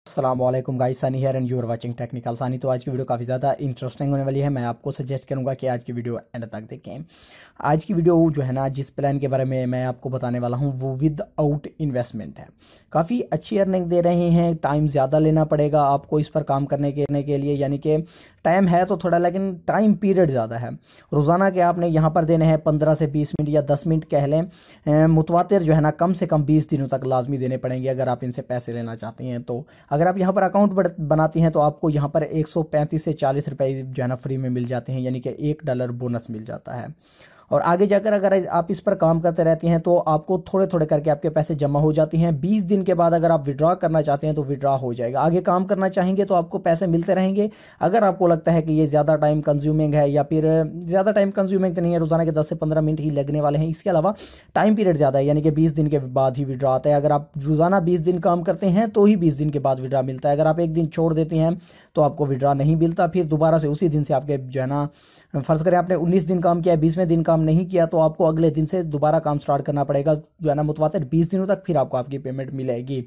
अस्सलामुअलैकुम guys, Sunny here and you are watching technical Sunny. तो आज की वीडियो काफ़ी ज़्यादा इंटरेस्टिंग होने वाली है। मैं आपको सजेस्ट करूंगा कि आज की वीडियो एंड तक देखें। आज की वीडियो जो है ना, जिस प्लान के बारे में मैं आपको बताने वाला हूं वो विद आउट इन्वेस्टमेंट है। काफ़ी अच्छी अर्निंग दे रहे हैं। टाइम ज़्यादा लेना पड़ेगा आपको इस पर काम करने के लिए, यानी कि टाइम है तो थोड़ा, लेकिन टाइम पीरियड ज़्यादा है। रोज़ाना के आपने यहाँ पर देने हैं 15 से 20 मिनट या 10 मिनट कह लें। मुतवातिर जो है ना, कम से कम 20 दिनों तक लाजमी देने पड़ेंगे अगर आप इनसे पैसे लेना चाहते हैं। तो अगर आप यहाँ पर अकाउंट बनाती हैं तो आपको यहाँ पर 135 से 40 रुपए जो है ना फ्री में मिल जाते हैं, यानी कि $1 बोनस मिल जाता है। और आगे जाकर अगर आप इस पर काम करते रहती हैं तो आपको थोड़े थोड़े करके आपके पैसे जमा हो जाती हैं। 20 दिन के बाद अगर आप विड्रॉ करना चाहते हैं तो विड्रॉ हो जाएगा। आगे काम करना चाहेंगे तो आपको पैसे मिलते रहेंगे। अगर आपको लगता है कि ये ज़्यादा टाइम कंज्यूमिंग है, या फिर ज़्यादा टाइम कंज्यूमिंग तो नहीं है, रोज़ाना के 10 से 15 मिनट ही लगने वाले हैं, इसके अलावा टाइम पीरियड ज़्यादा है, यानी कि 20 दिन के बाद ही विड्रॉ आता है। अगर आप रोज़ाना 20 दिन काम करते हैं तो ही 20 दिन के बाद विड्रॉ मिलता है। अगर आप एक दिन छोड़ देते हैं तो आपको विड्रॉ नहीं मिलता। फिर दोबारा से उसी दिन से आपके जो है ना, फर्ज करें आपने 19 दिन काम किया, 20वें दिन काम नहीं किया, तो आपको अगले दिन से दोबारा काम स्टार्ट करना पड़ेगा जो है ना, मुतवातिर 20 दिनों तक फिर आपको आपकी पेमेंट मिलेगी।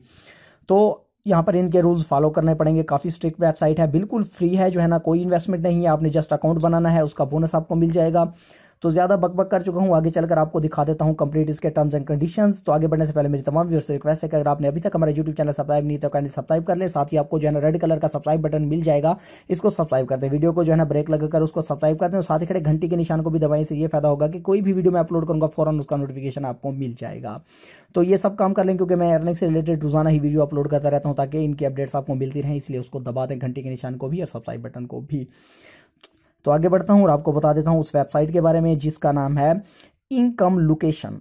तो यहाँ पर इनके रूल्स फॉलो करने पड़ेंगे। काफ़ी स्ट्रिक्ट वेबसाइट है, बिल्कुल फ्री है, जो है ना, कोई इन्वेस्टमेंट नहीं है। आपने जस्ट अकाउंट बनाना है, उसका बोनस आपको मिल जाएगा। तो ज़्यादा बकबक कर चुका हूँ, आगे चलकर आपको दिखा देता हूँ कंप्लीट इसके टर्म्स एंड कंडीशंस। तो आगे बढ़ने से पहले मेरी तमाम व्यूअर्स से रिक्वेस्ट है कि अगर आपने अभी तक हमारा यूट्यूब चैनल सब्सक्राइब नहीं तो काइंडली सब्सक्राइब कर ले। साथ ही आपको जो है ना रेड कलर का सब्सक्राइब बटन मिल जाएगा, इसको सब्सक्राइब कर दें। वीडियो को जो है ना ब्रेक लगाकर उसको सब्सक्राइब कर दें, और साथ ही खड़े घंटी के निशान को भी दबाएं। से ये फायदा होगा कि कोई भी वीडियो मैं अपलोड करूँगा फौरन उसका नोटिफिकेशन आपको मिल जाएगा। तो ये सब काम कर लें, क्योंकि मैं अर्निंग से रिलेटेड रोजाना ही वीडियो अपलोड करता रहता हूँ ताकि इनकी अपडेट्स आपको मिलती रहें। इसलिए उसको दबा दें, घंटी के निशान को भी और सब्सक्राइब बटन को भी। तो आगे बढ़ता हूँ और आपको बता देता हूँ उस वेबसाइट के बारे में जिसका नाम है इनकम लोकेशन।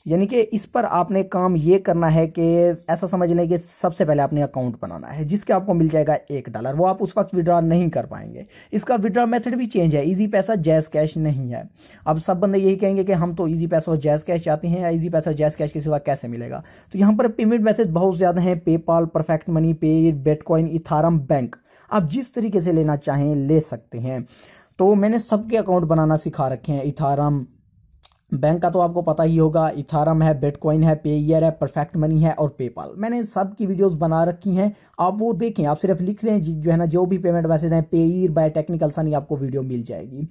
यानी कि इस पर आपने काम ये करना है कि ऐसा समझ लें कि सबसे पहले आपने अकाउंट बनाना है, जिसके आपको मिल जाएगा $1। वो आप उस वक्त विड्रॉ नहीं कर पाएंगे। इसका विड्रॉ मेथड भी चेंज है, इजी पैसा जैज़ कैश नहीं है। अब सब बंदे यही कहेंगे कि हम तो इजी पैसा और जैज़ कैश चाहते हैं, या इजी पैसा जैज़ कैश के सिवा कैसे मिलेगा। तो यहाँ पर पेमेंट मैसेज बहुत ज़्यादा हैं, पेपाल, परफेक्ट मनी, पे, बिटकॉइन, इथारम, बैंक। आप जिस तरीके से लेना चाहें ले सकते हैं। तो मैंने सबके अकाउंट बनाना सिखा रखे हैं। इथारम बैंक का तो आपको पता ही होगा, इथारम है, बिटकॉइन है, पेयर है, परफेक्ट मनी है और पेपाल। मैंने सब की वीडियोस बना रखी हैं, आप वो देखें। आप सिर्फ लिख लें जो है ना, जो भी पेमेंट मैसेज है, पेयर बाय टेक्निकल सनी, आपको वीडियो मिल जाएगी।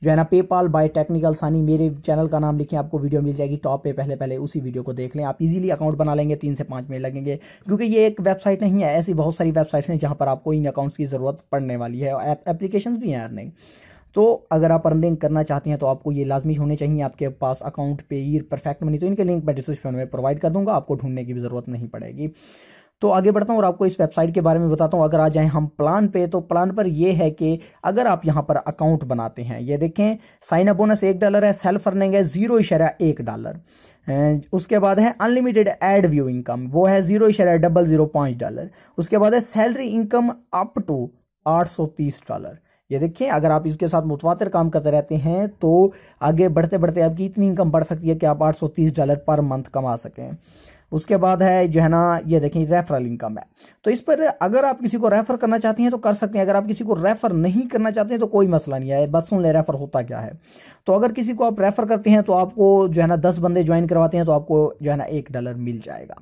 जो है ना, पेपाल बाय टेक्निकल सनी, मेरे चैनल का नाम लिखें, आपको वीडियो मिल जाएगी टॉप पे। पहले पहले उसी वीडियो को देख लें, आप इजीली अकाउंट बना लेंगे। 3 से 5 मिनट लगेंगे, क्योंकि ये एक वेबसाइट नहीं है, ऐसी बहुत सारी वेबसाइट्स हैं जहाँ पर आपको इन अकाउंट्स की ज़रूरत पड़ने वाली है। एप्लीकेशन भी हैं अर्निंग। तो अगर आप अर्निंग करना चाहते हैं तो आपको ये लाजमी होने चाहिए आपके पास अकाउंट, पेयर, परफेक्ट मनी। तो इनके लिंक मैं डिस्क्रिप्शन में प्रोवाइड कर दूंगा, आपको ढूंढने की भी ज़रूरत नहीं पड़ेगी। तो आगे बढ़ता हूँ और आपको इस वेबसाइट के बारे में बताता हूँ। अगर आ जाएं हम प्लान पे, तो प्लान पर ये है कि अगर आप यहाँ पर अकाउंट बनाते हैं, ये देखें, साइन अप बोनस $1 है, सेल्फ अर्निंग है $0.1। उसके बाद है अनलिमिटेड एड व्यू इनकम, वो है $0.005। उसके बाद है सैलरी इनकम अप टू $830। ये देखिए, अगर आप इसके साथ मुतवातिर काम करते रहते हैं तो आगे बढ़ते बढ़ते आपकी इतनी इनकम बढ़ सकती है कि आप $830 पर मंथ कमा सकें। उसके बाद है जो है ना, ये देखिए, रेफरल इनकम है। तो इस पर अगर आप किसी को रेफर करना चाहते हैं तो कर सकते हैं। अगर आप किसी को रेफर नहीं करना चाहते हैं तो कोई मसला नहीं है, बस सुन ले रेफर होता क्या है। तो अगर किसी को आप रेफर करते हैं तो आपको जो है ना 10 बंदे ज्वाइन करवाते हैं तो आपको जो है ना $1 मिल जाएगा।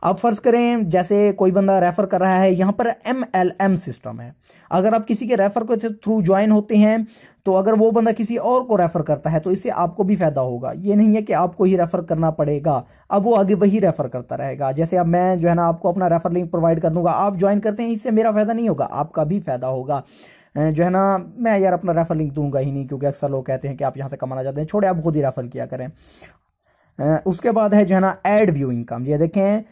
आप फर्ज करें जैसे कोई बंदा रेफर कर रहा है, यहाँ पर MLM सिस्टम है। अगर आप किसी के रेफर के थ्रू ज्वाइन होते हैं तो अगर वो बंदा किसी और को रेफर करता है तो इससे आपको भी फायदा होगा। ये नहीं है कि आपको ही रेफर करना पड़ेगा, अब वो आगे वही रेफर करता रहेगा। जैसे अब मैं जो है ना आपको अपना रेफर लिंक प्रोवाइड कर दूंगा, आप ज्वाइन करते हैं, इससे मेरा फायदा नहीं होगा, आपका भी फायदा होगा। जो है ना, मैं यार अपना रेफर लिंक दूंगा ही नहीं, क्योंकि अक्सर लोग कहते हैं कि आप यहाँ से कमाना चाहते हैं, छोड़े, आप खुद ही रेफर किया करें। उसके बाद है जो है ना एड व्यू इनकम। ये देखें,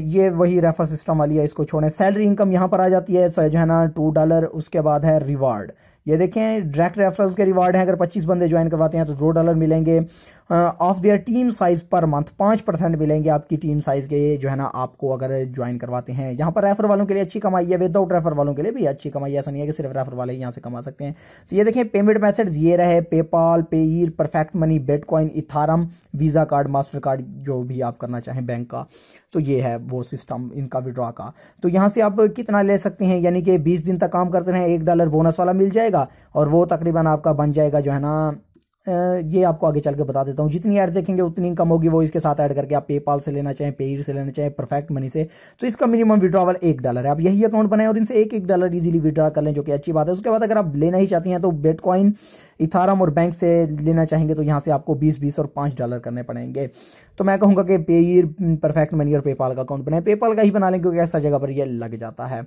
ये वही रेफर सिस्टम वाली है, इसको छोड़ें। सैलरी इनकम यहाँ पर आ जाती है जो है ना $2। उसके बाद है रिवार्ड। ये देखें, डायरेक्ट रेफरल्स के रिवार्ड हैं। अगर 25 बंदे ज्वाइन करवाते हैं तो $2 मिलेंगे। Of their team size per month 5% मिलेंगे आपकी टीम साइज के, जो है ना, आपको अगर ज्वाइन करवाते हैं। यहाँ पर रेफर वालों के लिए अच्छी कमाई है, विदाउट रेफर वालों के लिए भी अच्छी कमाई है। ऐसा नहीं है कि सिर्फ रेफर वाले ही यहाँ से कमा सकते हैं। तो ये देखें, पेमेंट मेथड्स ये रहे, PayPal, Payeer, perfect money, bitcoin, ethereum, visa card, master card, जो भी आप करना चाहें बैंक का। तो ये है वो सिस्टम इनका विड्रॉ का। तो यहाँ से आप कितना ले सकते हैं, यानी कि 20 दिन तक काम करते रहें, $1 बोनस वाला मिल जाएगा, और वो तकरीबन आपका बन जाएगा जो है ना ये आपको आगे चल के बता देता हूँ। जितनी एड्स देखेंगे उतनी इनकम होगी, वो इसके साथ ऐड करके आप पेपाल से लेना चाहें, पेड से लेना चाहें, परफेक्ट मनी से, तो इसका मिनिमम विड्रॉवल $1 है। आप यही अकाउंट बनाएं और इनसे $1 इजीली विड्रॉ कर लें, जो कि अच्छी बात है। उसके बाद अगर आप लेना ही चाहती हैं तो बिटकॉइन, इथारम और बैंक से लेना चाहेंगे तो यहाँ से आपको 20 और $5 करने पड़ेंगे। तो मैं कहूँगा कि पेयर, परफेक्ट मनी और पेपाल का अकाउंट बनाएं। पेपाल का ही बना लें क्योंकि ऐसा जगह पर ये लग जाता है।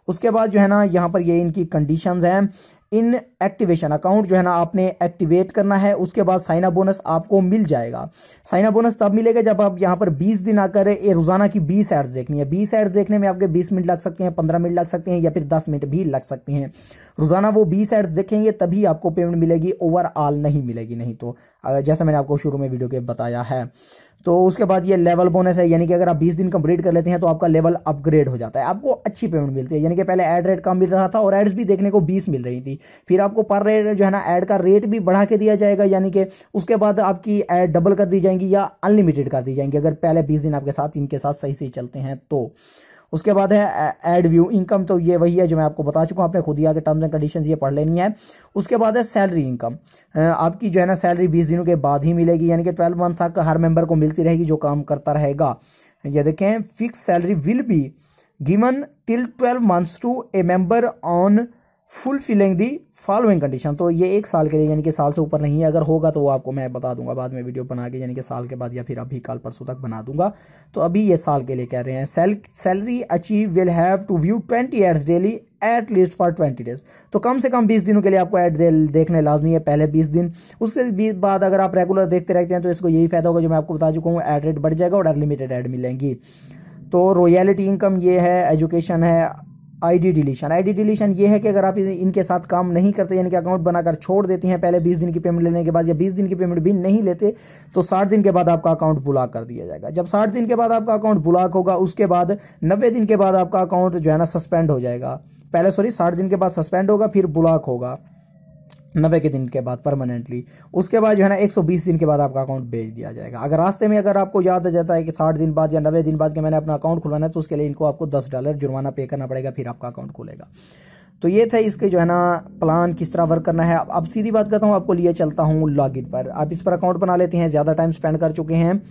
उसके बाद जो है ना यहाँ पर ये इनकी कंडीशंस हैं। इन एक्टिवेशन अकाउंट जो है ना आपने एक्टिवेट करना है, उसके बाद साइन अप बोनस आपको मिल जाएगा। साइन अप बोनस तब मिलेगा जब आप यहाँ पर 20 दिन आकर रोजाना की 20 एड्स देखनी है। 20 एड्स देखने में आपके 20 मिनट लग सकते हैं, 15 मिनट लग सकते हैं या फिर 10 मिनट भी लग सकते हैं। रोजाना वो 20 एड्स देखेंगे तभी आपको पेमेंट मिलेगी, ओवरऑल नहीं मिलेगी। नहीं तो जैसा मैंने आपको शुरू में वीडियो के बताया है। तो उसके बाद ये लेवल बोनस है, यानी कि अगर आप 20 दिन कंप्लीट कर लेते हैं तो आपका लेवल अपग्रेड हो जाता है, आपको अच्छी पेमेंट मिलती है। यानी कि पहले ऐड रेट कम मिल रहा था और एड्स भी देखने को 20 मिल रही थी, फिर आपको पर रेट जो है ना ऐड का रेट भी बढ़ा के दिया जाएगा, यानी कि उसके बाद आपकी ऐड डबल कर दी जाएंगी या अनलिमिटेड कर दी जाएंगी अगर पहले 20 दिन आपके साथ इनके साथ सही से चलते हैं तो। उसके बाद है एड व्यू इनकम, तो ये वही है जो मैं आपको बता चुका हूँ, आपने खुद ही आके टर्म्स एंड कंडीशंस ये पढ़ लेनी है। उसके बाद है सैलरी इनकम, आपकी जो है ना सैलरी 20 दिनों के बाद ही मिलेगी, यानी कि 12 मंथ तक हर मेंबर को मिलती रहेगी जो काम करता रहेगा। ये देखें, fix salary will be given till 12 months to a member on fulfilling the following condition. तो ये 1 साल के लिए, यानी कि साल से ऊपर नहीं है। अगर होगा तो वो आपको मैं बता दूंगा बाद में वीडियो बना के, यानी कि साल के बाद या फिर अभी कल परसों तक बना दूंगा। तो अभी ये साल के लिए कह रहे हैं। Salary achieve will have to view 20 ads daily at least for 20 days. तो कम से कम 20 दिनों के लिए आपको ऐड देखने लाजमी है, पहले 20 दिन। उसके बाद अगर आप रेगुलर देखते रहते हैं तो इसको यही फायदा होगा जो मैं आपको बता चुका हूँ, ऐड रेट बढ़ जाएगा और अनलिमिटेड ऐड मिलेंगी। तो रॉयल्टी इनकम ये है, एजुकेशन है, आईडी डिलीशन ये है कि अगर आप इनके साथ काम नहीं करते, यानी कि अकाउंट बनाकर छोड़ देते हैं पहले 20 दिन की पेमेंट लेने के बाद, या 20 दिन की पेमेंट भी नहीं लेते, तो 60 दिन के बाद आपका अकाउंट ब्लॉक कर दिया जाएगा। जब 60 दिन के बाद आपका अकाउंट ब्लॉक होगा, उसके बाद 90 दिन के बाद आपका अकाउंट जो है ना सस्पेंड हो जाएगा। पहले 60 दिन के बाद सस्पेंड होगा, फिर ब्लॉक होगा 90 के दिन के बाद परमानेंटली। उसके बाद जो है ना 120 दिन के बाद आपका अकाउंट भेज दिया जाएगा। अगर रास्ते में अगर आपको याद आ जाता है कि 60 दिन बाद या 90 दिन बाद कि मैंने अपना अकाउंट खुलवाना है, तो उसके लिए इनको आपको $10 जुर्माना पे करना पड़ेगा, फिर आपका अकाउंट खुलेगा। तो ये था इसके जो है ना प्लान, किस तरह वर्क करना है। अब सीधी बात करता हूँ, आपको लिए चलता हूँ लॉगिन पर। आप इस पर अकाउंट बना लेते हैं, ज़्यादा टाइम स्पेंड कर चुके हैं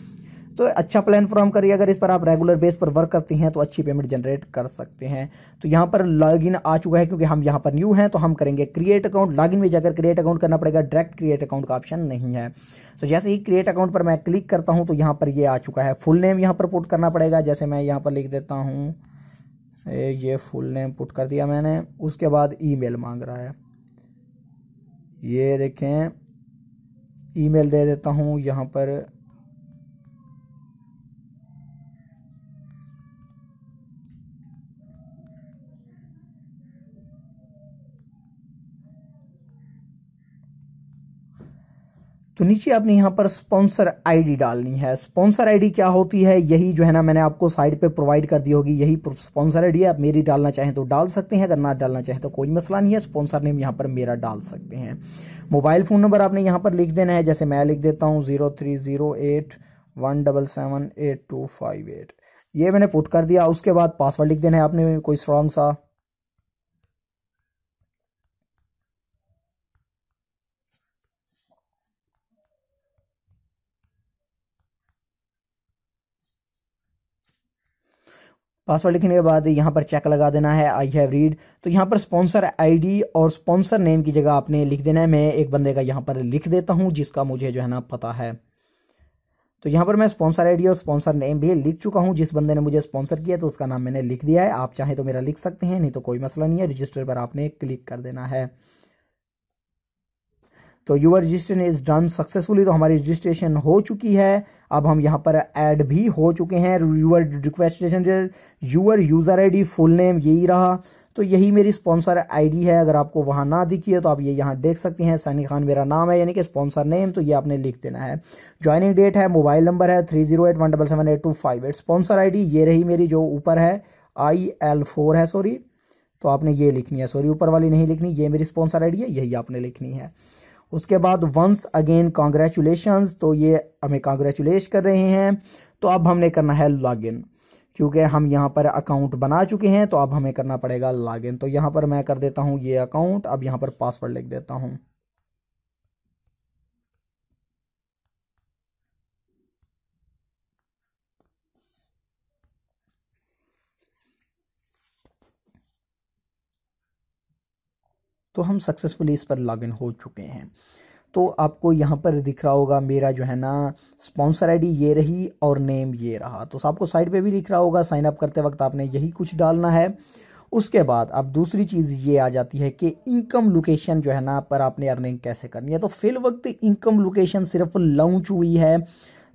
तो अच्छा प्लान फॉर्म करिए। अगर इस पर आप रेगुलर बेस पर वर्क करते हैं तो अच्छी पेमेंट जनरेट कर सकते हैं। तो यहाँ पर लॉगिन आ चुका है, क्योंकि हम यहाँ पर न्यू हैं तो हम करेंगे क्रिएट अकाउंट। लॉगिन में जाकर क्रिएट अकाउंट करना पड़ेगा, डायरेक्ट क्रिएट अकाउंट का ऑप्शन नहीं है। तो जैसे ही क्रिएट अकाउंट पर मैं क्लिक करता हूँ तो यहाँ पर ये आ चुका है। फुल नेम यहाँ पर पुट करना पड़ेगा, जैसे मैं यहाँ पर लिख देता हूँ, ये फुल नेम पुट कर दिया मैंने। उसके बाद ईमेल मांग रहा है, ये देखें ईमेल दे देता हूँ यहाँ पर। तो नीचे आपने यहाँ पर स्पॉन्सर आईडी डालनी है। स्पॉन्सर आईडी क्या होती है, यही जो है ना मैंने आपको साइड पे प्रोवाइड कर दी होगी, यही स्पॉन्सर आईडी है। आप मेरी डालना चाहें तो डाल सकते हैं, अगर ना डालना चाहें तो कोई मसला नहीं है। स्पॉन्सर नेम यहाँ पर मेरा डाल सकते हैं। मोबाइल फ़ोन नंबर आपने यहाँ पर लिख देना है, जैसे मैं लिख देता हूँ 0308177828। ये मैंने पुट कर दिया। उसके बाद पासवर्ड लिख देना है आपने कोई स्ट्रॉन्ग सा। पासवर्ड लिखने के बाद यहाँ पर चेक लगा देना है, आई हैव रीड। तो यहाँ पर स्पॉन्सर आईडी और स्पॉन्सर नेम की जगह आपने लिख देना है, मैं एक बंदे का यहाँ पर लिख देता हूँ जिसका मुझे जो है ना पता है। तो यहाँ पर मैं स्पॉन्सर आईडी और स्पॉन्सर नेम भी लिख चुका हूँ। जिस बंदे ने मुझे स्पॉन्सर किया तो उसका नाम मैंने लिख दिया है। आप चाहें तो मेरा लिख सकते हैं, नहीं तो कोई मसला नहीं है। रजिस्टर पर आपने क्लिक कर देना है। तो your registration is done successfully, तो हमारी रजिस्ट्रेशन हो चुकी है। अब हम यहाँ पर ऐड भी हो चुके हैं। Your registration, your user ID, full name यही रहा। तो यही मेरी स्पॉन्सर आईडी है। अगर आपको वहाँ ना दिखी है तो आप ये यहाँ देख सकते हैं, सनी खान मेरा नाम है, यानी कि स्पॉन्सर नेम, तो ये आपने लिख देना है। ज्वाइनिंग डेट है, मोबाइल नंबर है 3081777828। स्पॉन्सर आईडी ये रही मेरी जो ऊपर है, IL4 है, सॉरी, तो आपने ये लिखनी है, सॉरी ऊपर वाली नहीं लिखनी, ये मेरी स्पॉन्सर आईडी है, यही आपने लिखनी है। उसके बाद वंस अगेन कॉन्ग्रेचुलेशंस, तो ये हमें कॉन्ग्रेचुलेट कर रहे हैं। तो अब हमने करना है लॉगिन, क्योंकि हम यहाँ पर अकाउंट बना चुके हैं तो अब हमें करना पड़ेगा लॉगिन। तो यहाँ पर मैं कर देता हूँ ये अकाउंट, अब यहाँ पर पासवर्ड लिख देता हूँ। तो हम सक्सेसफुली इस पर लॉगिन हो चुके हैं। तो आपको यहाँ पर दिख रहा होगा मेरा जो है ना स्पॉन्सर आईडी ये रही और नेम ये रहा। तो आपको साइड पे भी दिख रहा होगा, साइन अप करते वक्त आपने यही कुछ डालना है। उसके बाद अब दूसरी चीज़ ये आ जाती है कि इनकम लोकेशन जो है ना पर आपने अर्निंग कैसे करनी है। तो फिल वक्त इनकम लोकेशन सिर्फ लॉन्च हुई है,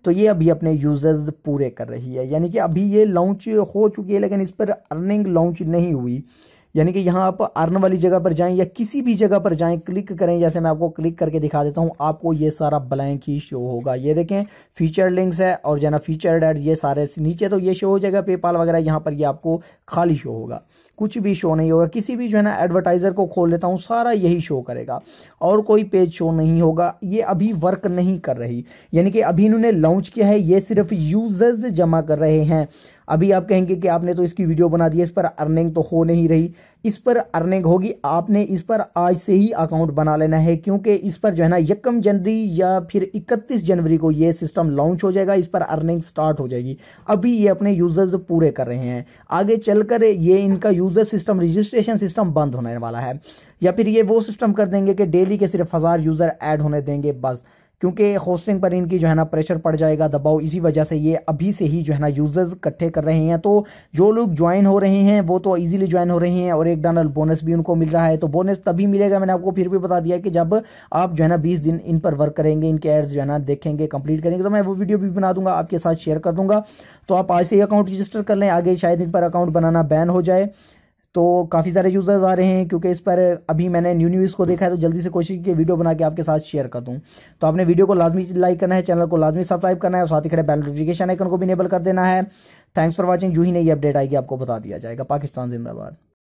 तो ये अभी अपने यूजर्स पूरे कर रही है, यानी कि अभी ये लॉन्च हो चुकी है लेकिन इस पर अर्निंग लॉन्च नहीं हुई। यानी कि यहाँ आप अर्न वाली जगह पर जाएं या किसी भी जगह पर जाएं, क्लिक करें, जैसे मैं आपको क्लिक करके दिखा देता हूँ, आपको ये सारा ब्लैंक ही शो होगा। ये देखें फीचर लिंक्स है और जना फीचर्ड एड ये सारे नीचे तो ये शो हो जाएगा पेपाल वगैरह, यहाँ पर ये आपको खाली शो होगा, कुछ भी शो नहीं होगा। किसी भी जो है ना एडवर्टाइजर को खोल लेता हूँ, सारा यही शो करेगा और कोई पेज शो नहीं होगा। ये अभी वर्क नहीं कर रही, यानी कि अभी इन्होंने लॉन्च किया है, ये सिर्फ यूजर्स जमा कर रहे हैं। अभी आप कहेंगे कि आपने तो इसकी वीडियो बना दी है, इस पर अर्निंग तो हो नहीं रही। इस पर अर्निंग होगी, आपने इस पर आज से ही अकाउंट बना लेना है, क्योंकि इस पर जो है ना 1 जनवरी या फिर 31 जनवरी को ये सिस्टम लॉन्च हो जाएगा, इस पर अर्निंग स्टार्ट हो जाएगी। अभी ये अपने यूजर्स पूरे कर रहे हैं, आगे चलकर ये इनका यूजर सिस्टम रजिस्ट्रेशन सिस्टम बंद होने वाला है, या फिर ये वो सिस्टम कर देंगे कि डेली के सिर्फ 1000 यूजर ऐड होने देंगे बस, क्योंकि होस्टिंग पर इनकी जो है ना प्रेशर पड़ जाएगा, दबाव। इसी वजह से ये अभी से ही जो है ना यूजर्स इकट्ठे कर रहे हैं। तो जो लोग ज्वाइन हो रहे हैं वो तो इजीली ज्वाइन हो रहे हैं और एक डॉलर बोनस भी उनको मिल रहा है। तो बोनस तभी मिलेगा, मैंने आपको फिर भी बता दिया कि जब आप जो है ना 20 दिन इन पर वर्क करेंगे, इनके एड्स जो है ना देखेंगे, कंप्लीट करेंगे। तो मैं वो वीडियो भी बना दूंगा, आपके साथ शेयर कर दूंगा। तो आप आज से ही अकाउंट रजिस्टर कर लें, आगे शायद इन पर अकाउंट बनाना बैन हो जाए। तो काफ़ी सारे यूज़र्स आ रहे हैं, क्योंकि इस पर अभी मैंने न्यू इसको देखा है, तो जल्दी से कोशिश की वीडियो बना के आपके साथ शेयर कर दूं। तो आपने वीडियो को लाजमी लाइक करना है, चैनल को लाजमी सब्सक्राइब करना है और साथ ही खड़े बेल नोटिफिकेशन आइकन को भी इनेबल कर देना है। Thanks for watching. जो ही नई अपडेट आएगी आपको बता दिया जाएगा। पाकिस्तान जिंदाबाद।